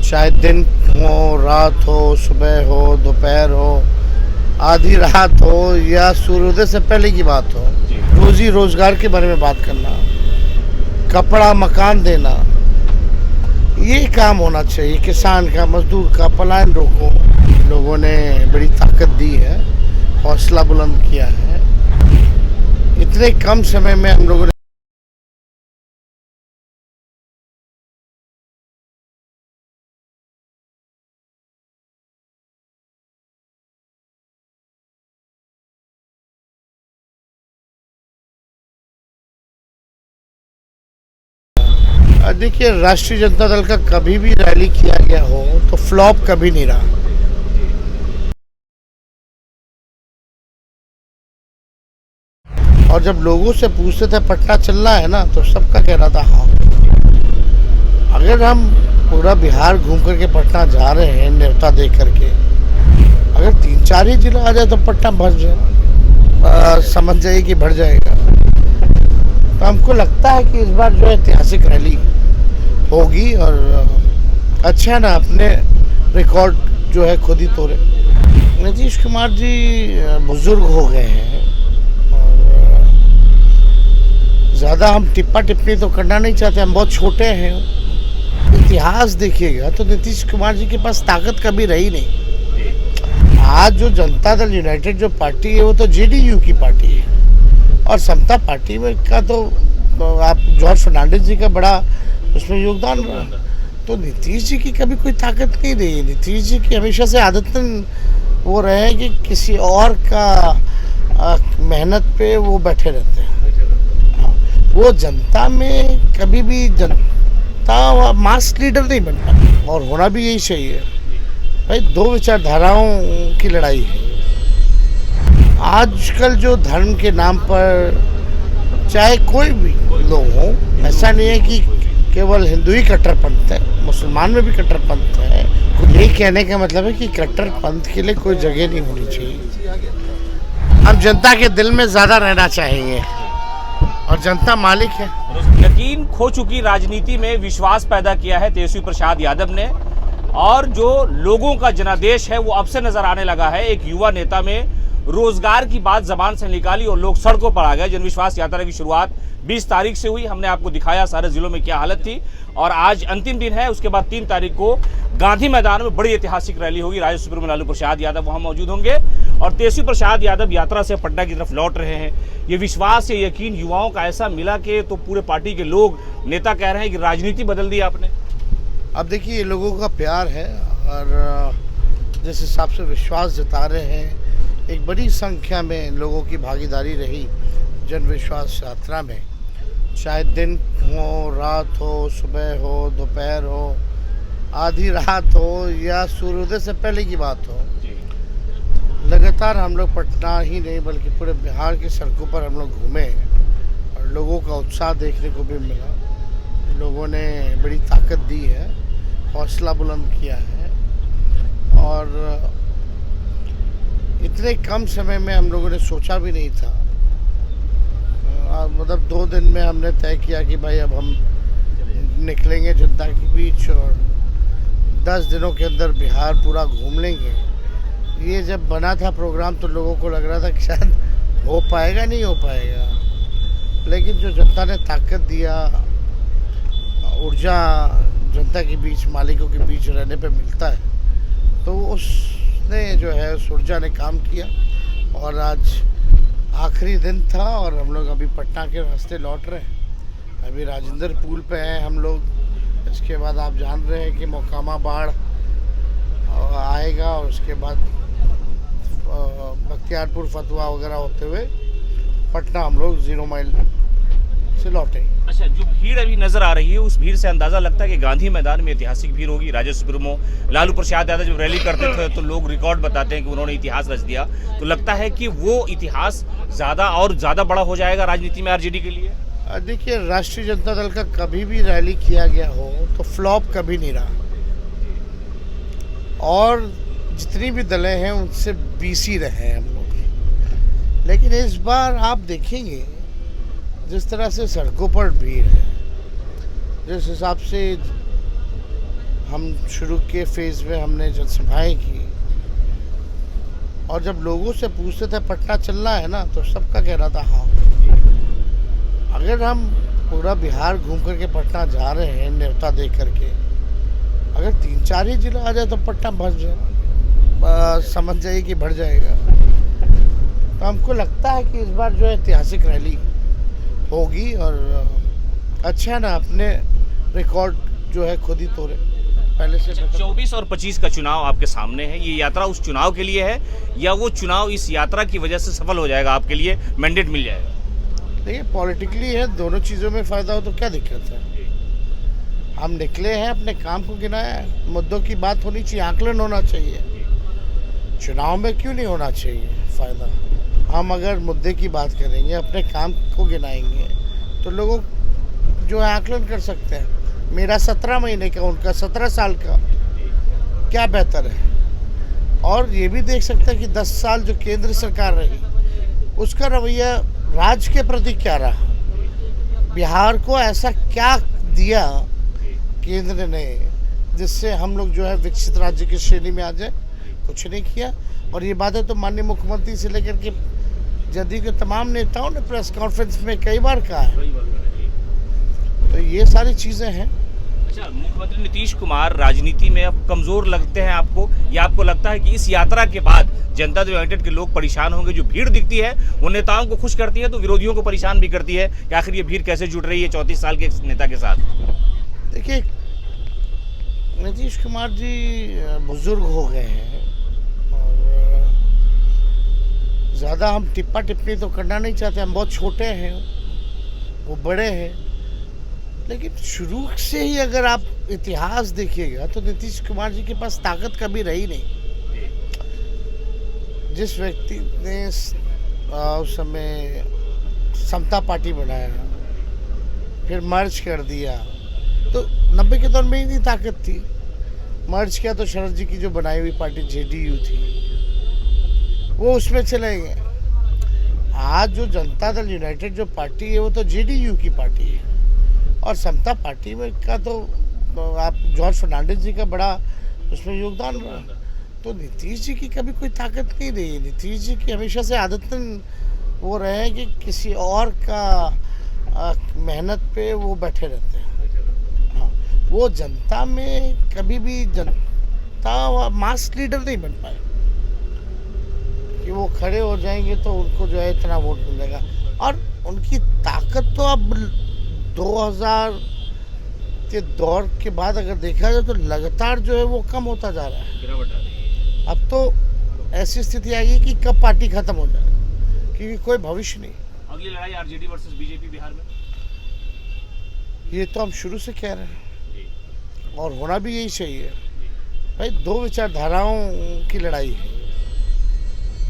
चाहे दिन हो, रात हो, सुबह हो, दोपहर हो, आधी रात हो या सूर्योदय से पहले की बात हो, रोजी रोजगार के बारे में बात करना, कपड़ा मकान देना, ये काम होना चाहिए। किसान का, मजदूर का पलायन रोको। लोगों ने बड़ी ताकत दी है, हौसला बुलंद किया है। इतने कम समय में हम लोगों ने देखिए, राष्ट्रीय जनता दल का कभी भी रैली किया गया हो तो फ्लॉप कभी नहीं रहा। और जब लोगों से पूछते थे पटना चलना है ना, तो सबका कहना था हाँ। अगर हम पूरा बिहार घूम करके पटना जा रहे हैं न्योता दे करके, अगर 3-4 ही जिला आ जाए तो पटना भर जाए, समझ जाइए कि भर जाएगा। तो हमको लगता है कि इस बार जो ऐतिहासिक रैली होगी, और अच्छा ना, अपने रिकॉर्ड जो है खुद ही तोड़े। नीतीश कुमार जी बुजुर्ग हो गए हैं, और ज़्यादा हम टिप्पा टिप्पणी तो करना नहीं चाहते, हम बहुत छोटे हैं। इतिहास देखिएगा तो नीतीश कुमार जी के पास ताकत कभी रही नहीं। आज जो जनता दल यूनाइटेड जो पार्टी है, वो तो जेडीयू की पार्टी है, और समता पार्टी में का तो आप जॉर्ज फर्नांडिस जी का बड़ा उसमें योगदान रहा। तो नीतीश जी की कभी कोई ताकत नहीं रही। नीतीश जी की हमेशा से आदतन वो रहे हैं कि किसी और का मेहनत पे वो बैठे रहते हैं। वो जनता में कभी भी जनता मास लीडर नहीं बन पाता, और होना भी यही चाहिए। भाई, दो विचारधाराओं की लड़ाई है। आजकल जो धर्म के नाम पर चाहे कोई भी लोग हो, ऐसा नहीं है कि केवल हिंदू ही कट्टरपंथ है, मुसलमान में भी कट्टरपंथ है। ये कहने का मतलब है कि कट्टरपंथ के लिए कोई जगह नहीं होनी चाहिए। हम जनता के दिल में ज़्यादा रहना चाहेंगे, और जनता मालिक है। यकीन खो चुकी राजनीति में विश्वास पैदा किया है तेजस्वी प्रसाद यादव ने, और जो लोगों का जनादेश है वो अब से नजर आने लगा है। एक युवा नेता में रोजगार की बात जबान से निकाली और लोग सड़कों पर आ गए। जनविश्वास यात्रा की शुरुआत 20 तारीख से हुई, हमने आपको दिखाया सारे जिलों में क्या हालत थी, और आज अंतिम दिन है। उसके बाद 3 तारीख को गांधी मैदान में बड़ी ऐतिहासिक रैली होगी। राज्य सुप्रीमो लालू प्रसाद यादव वहां मौजूद होंगे, और तेजस्वी प्रसाद यादव यात्रा से पटना की तरफ लौट रहे हैं। ये विश्वास, ये यकीन युवाओं का ऐसा मिला कि तो पूरे पार्टी के लोग, नेता कह रहे हैं कि राजनीति बदल दी आपने। अब देखिए, ये लोगों का प्यार है, और जिस हिसाब से विश्वास जता रहे हैं, एक बड़ी संख्या में लोगों की भागीदारी रही जन विश्वास यात्रा में। चाहे दिन हो, रात हो, सुबह हो, दोपहर हो, आधी रात हो या सूर्योदय से पहले की बात हो, लगातार हम लोग पटना ही नहीं बल्कि पूरे बिहार की सड़कों पर हम लोग घूमे, और लोगों का उत्साह देखने को भी मिला। लोगों ने बड़ी ताकत दी है, हौसला बुलंद किया है, और इतने कम समय में हम लोगों ने सोचा भी नहीं था। मतलब 2 दिन में हमने तय किया कि भाई अब हम निकलेंगे जनता के बीच, और 10 दिनों के अंदर बिहार पूरा घूम लेंगे। ये जब बना था प्रोग्राम तो लोगों को लग रहा था कि शायद हो पाएगा, नहीं हो पाएगा, लेकिन जो जनता ने ताकत दिया, ऊर्जा जनता के बीच, मालिकों के बीच रहने पे मिलता है, तो उसने जो है उस ऊर्जा ने काम किया। और आज आखिरी दिन था, और हम लोग अभी पटना के रास्ते लौट रहे हैं। अभी राजेंद्र पुल पे हैं हम लोग। इसके बाद आप जान रहे हैं कि मोकामा बाढ़ आएगा, और उसके बाद बख्तियारपुर फतवा वगैरह होते हुए पटना हम लोग 0 माइल से लौटेंगे। अच्छा, जो भीड़ अभी नजर आ रही है, उस भीड़ से अंदाजा लगता है कि गांधी मैदान में ऐतिहासिक भीड़ होगी। राज्य सुप्रीमो लालू प्रसाद यादव जब रैली करते थे तो लोग रिकॉर्ड बताते हैं कि उन्होंने इतिहास रच दिया, तो लगता है कि वो इतिहास ज्यादा और ज्यादा बड़ा हो जाएगा राजनीति में आरजेडी के लिए। देखिए, राष्ट्रीय जनता दल का कभी भी रैली किया गया हो तो फ्लॉप कभी नहीं रहा, और जितनी भी दलें हैं उनसे बीसी रहे हैं हम लोग। लेकिन इस बार आप देखेंगे जिस तरह से सड़कों पर भीड़ है, जिस हिसाब से हम शुरू के फेज़ में हमने जनसभाएं की और जब लोगों से पूछते थे पटना चलना है ना, तो सबका कहना था हाँ। अगर हम पूरा बिहार घूम करके पटना जा रहे हैं न्योता दे करके, अगर 3-4 ही जिला आ जाए तो पटना भर जाए, समझ जाइए कि भर जाएगा। तो हमको लगता है कि इस बार जो है ऐतिहासिक रैली होगी और अच्छा है ना, अपने रिकॉर्ड जो है खुद ही तोड़े पहले से। 24 और 25 का चुनाव आपके सामने है। ये यात्रा उस चुनाव के लिए है या वो चुनाव इस यात्रा की वजह से सफल हो जाएगा, आपके लिए मैंडेट मिल जाएगा? देखिए, पॉलिटिकली है, दोनों चीज़ों में फ़ायदा हो तो क्या दिक्कत है। हम निकले हैं, अपने काम को गिनाया है, मुद्दों की बात होनी चाहिए, आकलन होना चाहिए। चुनाव में क्यों नहीं होना चाहिए फ़ायदा? हम अगर मुद्दे की बात करेंगे, अपने काम को गिनाएंगे, तो लोगों जो है आकलन कर सकते हैं। मेरा 17 महीने का, उनका 17 साल का, क्या बेहतर है। और ये भी देख सकते हैं कि 10 साल जो केंद्र सरकार रही, उसका रवैया राज्य के प्रति क्या रहा। बिहार को ऐसा क्या दिया केंद्र ने जिससे हम लोग जो है विकसित राज्य की श्रेणी में आ जाए? कुछ नहीं किया। और ये बातें तो माननीय मुख्यमंत्री से लेकर के जदयू के तमाम नेताओं ने प्रेस कॉन्फ्रेंस में कई बार कहा है। तो ये सारी चीज़ें हैं। अच्छा, मुख्यमंत्री नीतीश कुमार राजनीति में अब कमजोर लगते हैं आपको, या आपको लगता है कि इस यात्रा के बाद जनता दल यूनाइटेड के लोग परेशान होंगे? जो भीड़ दिखती है वो नेताओं को खुश करती है तो विरोधियों को परेशान भी करती है कि आखिर ये भीड़ कैसे जुट रही है 34 साल के नेता के साथ? देखिए, नीतीश कुमार जी बुजुर्ग हो गए हैं और ज़्यादा हम टिप्पा टिप्पणी तो करना नहीं चाहते। हम बहुत छोटे हैं, वो बड़े हैं, लेकिन शुरू से ही अगर आप इतिहास देखिएगा तो नीतीश कुमार जी के पास ताकत कभी रही नहीं। जिस व्यक्ति ने उस समय समता पार्टी बनाया, फिर मर्ज कर दिया, तो 90 के दौर में ही नहीं ताकत थी। मर्ज किया तो शरद जी की जो बनाई हुई पार्टी जेडीयू थी, वो उसमें चले गए। आज जो जनता दल यूनाइटेड जो पार्टी है, वो तो जेडीयू की पार्टी है। और समता पार्टी में का तो आप जॉर्ज फर्नांडिस जी का बड़ा उसमें योगदान रहा। तो नीतीश जी की कभी कोई ताकत नहीं रही। नीतीश जी की हमेशा से आदतन वो रहे हैं कि किसी और का मेहनत पे वो बैठे रहते हैं। हाँ, वो जनता में कभी भी जनता मास लीडर नहीं बन पाए कि वो खड़े हो जाएंगे तो उनको जो है इतना वोट मिलेगा। और उनकी ताकत तो अब 2000 के दौर के बाद अगर देखा जाए तो लगातार जो है वो कम होता जा रहा है। गिरावट आ रही है। अब तो ऐसी स्थिति आई है कि कब पार्टी खत्म हो जाए, क्योंकि कोई भविष्य नहीं। अगली लड़ाई आरजेडी वर्सेस बीजेपी बिहार में, ये तो हम शुरू से कह रहे हैं और होना भी यही चाहिए। भाई, दो विचारधाराओं की लड़ाई है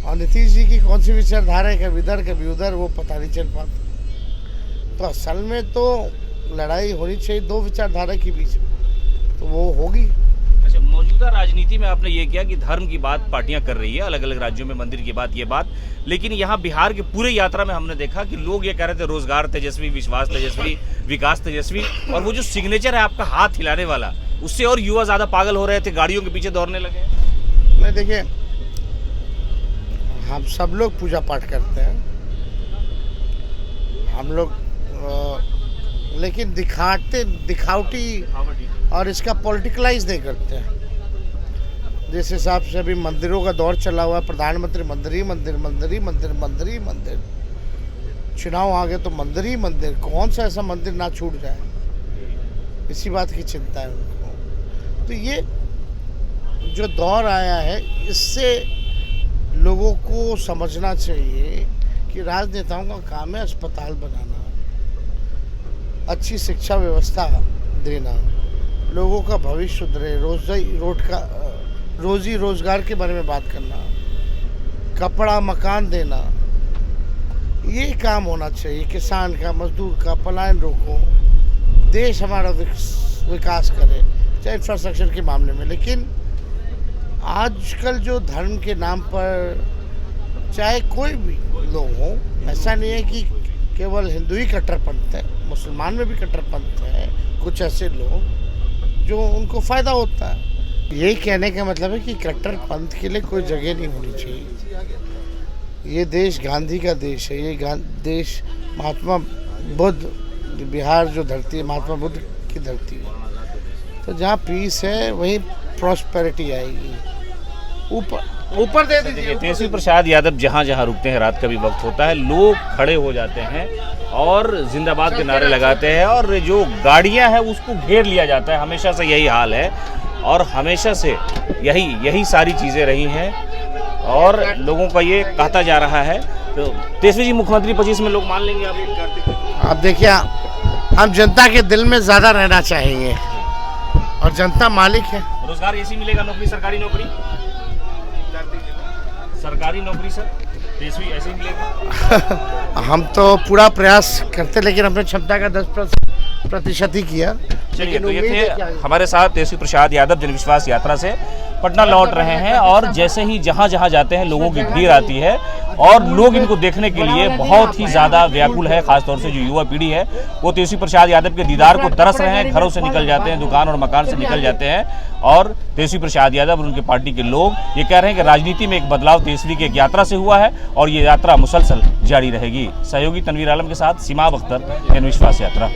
और नीतीश जी की कौन सी विचारधारा है, कभी इधर कभी उधर, वो पता नहीं चल पाता। तो असल में तो लड़ाई होनी चाहिए दो विचारधारा के बीच, तो वो होगी। अच्छा, मौजूदा राजनीति में आपने ये किया कि धर्म की बात पार्टियां कर रही है, अलग अलग राज्यों में मंदिर की बात, ये बात, लेकिन यहाँ बिहार के पूरे यात्रा में हमने देखा कि लोग ये कह रहे थे रोजगार तेजस्वी, विश्वास तेजस्वी, विकास तेजस्वी, और वो जो सिग्नेचर है आपका हाथ हिलाने वाला, उससे और युवा ज्यादा पागल हो रहे थे, गाड़ियों के पीछे दौड़ने लगे। नहीं, देखिए, हम सब लोग पूजा पाठ करते हैं, हम लोग लेकिन दिखावटी और इसका पॉलिटिकलाइज नहीं करते हैं। जिस हिसाब से अभी मंदिरों का दौर चला हुआ है, प्रधानमंत्री मंदिर ही मंदिर, मंदिर ही मंदिर, मंदिर ही मंदिर, चुनाव आ गए तो मंदिर ही मंदिर, कौन सा ऐसा मंदिर ना छूट जाए, इसी बात की चिंता है उनको। तो ये जो दौर आया है, इससे लोगों को समझना चाहिए कि राजनेताओं का काम है अस्पताल बनाना, अच्छी शिक्षा व्यवस्था देना, लोगों का भविष्य सुधरे, रोजी रोजगार के बारे में बात करना, कपड़ा मकान देना, ये काम होना चाहिए। किसान का, मजदूर का पलायन रोको, देश हमारा विकास करे, चाहे इंफ्रास्ट्रक्चर के मामले में। लेकिन आजकल जो धर्म के नाम पर चाहे कोई भी लोग हों, ऐसा नहीं है कि केवल हिंदू ही कट्टरपंथ है, मुसलमान में भी कट्टरपंथ है। कुछ ऐसे लोग जो उनको फ़ायदा होता है। यही कहने का मतलब है कि कट्टरपंथ के लिए कोई जगह नहीं होनी चाहिए। ये देश गांधी का देश है, ये देश महात्मा बुद्ध, बिहार जो धरती है महात्मा बुद्ध की धरती है। तो जहाँ पीस है वहीं प्रॉस्पेरिटी आएगी। ऊपर दे दीजिए। तेजस्वी प्रसाद यादव जहाँ जहाँ रुकते हैं, रात का भी वक्त होता है, लोग खड़े हो जाते हैं और जिंदाबाद के नारे लगाते हैं और जो गाड़ियाँ हैं उसको घेर लिया जाता है। हमेशा से यही हाल है और हमेशा से यही सारी चीज़ें रही हैं और लोगों का ये कहता जा रहा है। तो तेजस्वी जी मुख्यमंत्री 25 में लोग मान लेंगे आप देखिए, हम जनता के दिल में ज़्यादा रहना चाहेंगे और जनता मालिक है। रोजगार ऐसी मिलेगा, नौकरी सरकारी नौकरी सर तेजस्वी ऐसे ही मिलेगा। हम तो पूरा प्रयास करते, लेकिन हमने क्षमता का 10% ही किया। चलिए, तो ये थे हमारे साथ तेजस्वी प्रसाद यादव जनविश्वास यात्रा से पटना लौट रहे हैं और जैसे ही जहाँ जहाँ जाते हैं लोगों की भीड़ आती है और लोग इनको देखने के लिए बहुत ही ज़्यादा व्याकुल है। खासतौर से जो युवा पीढ़ी है वो तेजस्वी प्रसाद यादव के दीदार को तरस रहे हैं, घरों से निकल जाते हैं, दुकान और मकान से निकल जाते हैं और तेजस्वी प्रसाद यादव और उनकी पार्टी के लोग ये कह रहे हैं कि राजनीति में एक बदलाव तेजस्वी की एक यात्रा से हुआ है और ये यात्रा मुसलसल जारी रहेगी। सहयोगी तनवीर आलम के साथ सीमा अख्तर, जनविश्वास यात्रा।